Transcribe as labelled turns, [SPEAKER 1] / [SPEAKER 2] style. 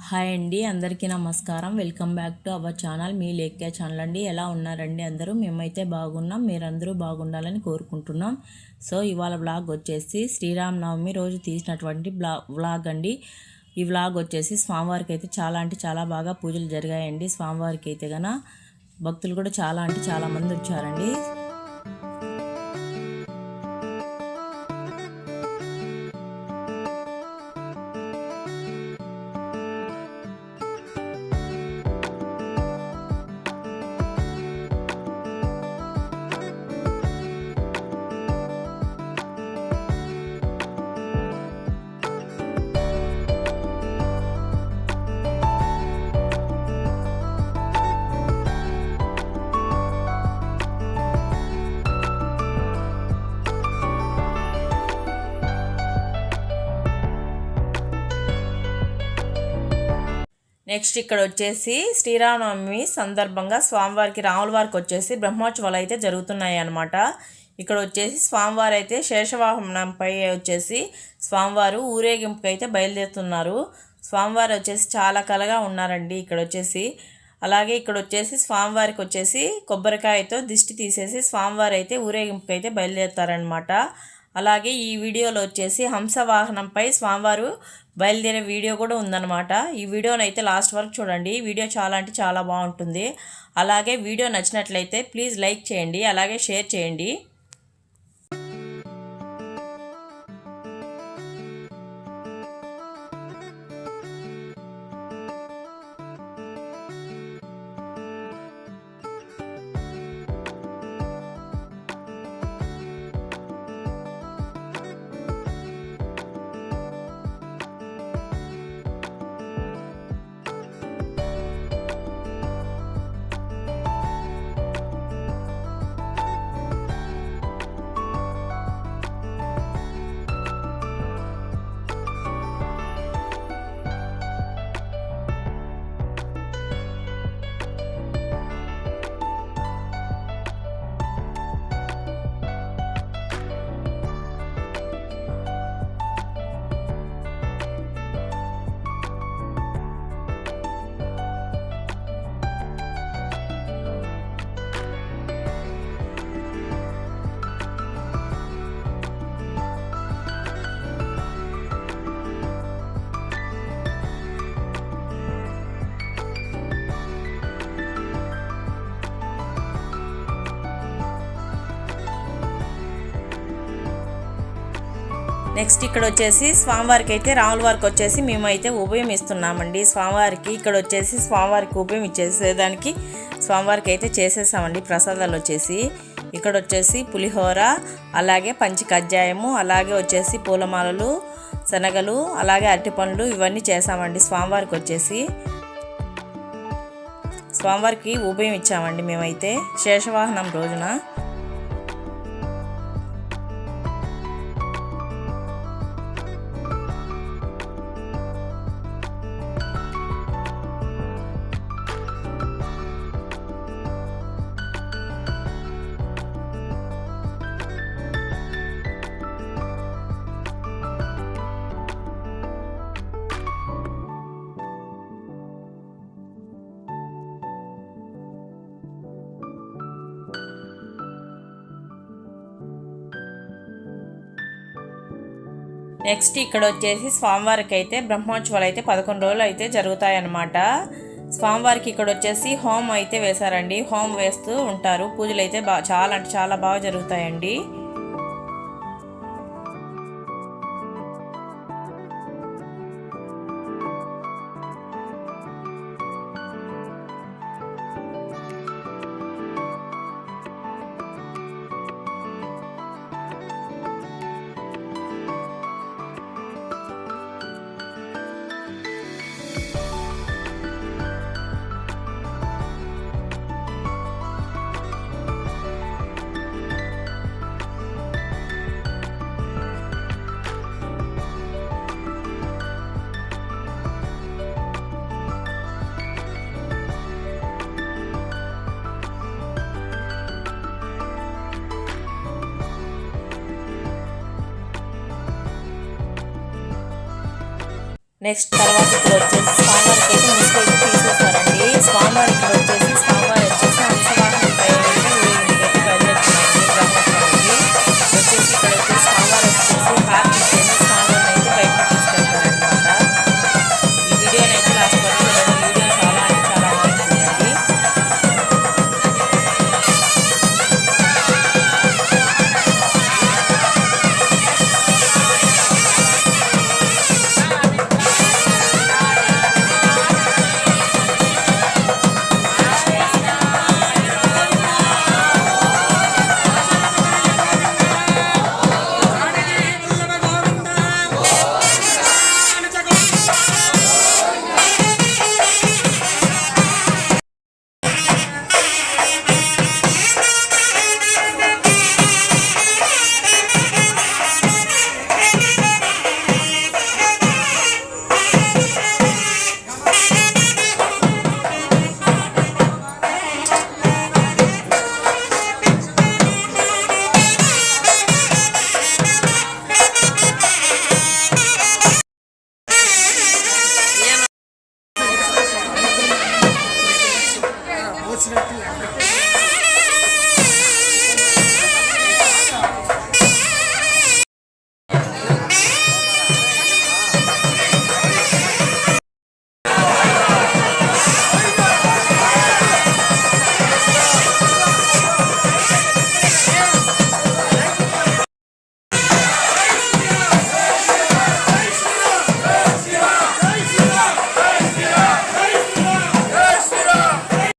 [SPEAKER 1] Hi అండి, అందరికీ నమస్కారం. Welcome back to our channel, me Lekhya channel అండి. ఎలా ఉన్నారండి అందరూ? మేమైతే బాగున్నాం, మీరందరూ బాగుండాలని కోరుకుంటున్నాం. సో ఇవాళ వ్లాగ్ వచ్చేసి శ్రీరామనవమి రోజు తీసినటువంటి వ్లాగ్ అండి. ఈ వ్లాగ్ వచ్చేసి స్వామివారికి అయితే చాలా అంటే చాలా బాగా పూజలు జరిగాయండి. స్వామివారికి అయితే భక్తులు కూడా చాలా అంటే చాలా మంది వచ్చారండి. నెక్స్ట్ ఇక్కడ వచ్చేసి శ్రీరామనవమి సందర్భంగా స్వామివారికి రాముల వారికి వచ్చేసి బ్రహ్మోత్సవాలు అయితే జరుగుతున్నాయి అన్నమాట. ఇక్కడ వచ్చేసి స్వామివారు అయితే శేషవాహనంపై వచ్చేసి స్వామివారు ఊరేగింపుకి అయితే బయలుదేరుతున్నారు. స్వామివారు వచ్చేసి చాలా కలగా ఉన్నారండి. ఇక్కడ వచ్చేసి అలాగే ఇక్కడ వచ్చేసి స్వామివారికి వచ్చేసి కొబ్బరికాయతో దిష్టి తీసేసి స్వామివారు అయితే ఊరేగింపుకి అయితే బయలుదేరుతారనమాట. అలాగే ఈ వీడియోలో వచ్చేసి హంసవాహనంపై స్వామివారు బయలుదేరే వీడియో కూడా ఉందన్నమాట. ఈ వీడియోని అయితే లాస్ట్ వరకు చూడండి. వీడియో చాలా అంటే చాలా బాగుంటుంది. అలాగే వీడియో నచ్చినట్లయితే ప్లీజ్ లైక్ చేయండి, అలాగే షేర్ చేయండి. నెక్స్ట్ ఇక్కడ వచ్చేసి స్వామివారికి అయితే రాముల వారికి వచ్చేసి మేమైతే ఉభయం ఇస్తున్నామండి. స్వామివారికి ఇక్కడ వచ్చేసి స్వామివారికి ఉభయం ఇచ్చేసేదానికి స్వామివారికి అయితే చేసేసామండి. ప్రసాదాలు వచ్చేసి ఇక్కడ వచ్చేసి పులిహోర, అలాగే పంచకజ్జాయము, అలాగే వచ్చేసి పూలమాలలు, శనగలు, అలాగే అరటిపండ్లు ఇవన్నీ చేసామండి. స్వామివారికి వచ్చేసి స్వామివారికి ఉభయం ఇచ్చామండి మేమైతే శేషవాహనం రోజున. నెక్స్ట్ ఇక్కడ వచ్చేసి స్వామివారికి అయితే బ్రహ్మోత్సవాలు అయితే 11 రోజులు అయితే జరుగుతాయన్నమాట. స్వామివారికి ఇక్కడ వచ్చేసి హోమం అయితే వేశారండి. హోమం వేస్తూ ఉంటారు. పూజలు అయితే చాలా అంటే చాలా బాగా జరుగుతాయండి. నెక్స్ట్ తర్వాత ఇక్కడ వచ్చేసి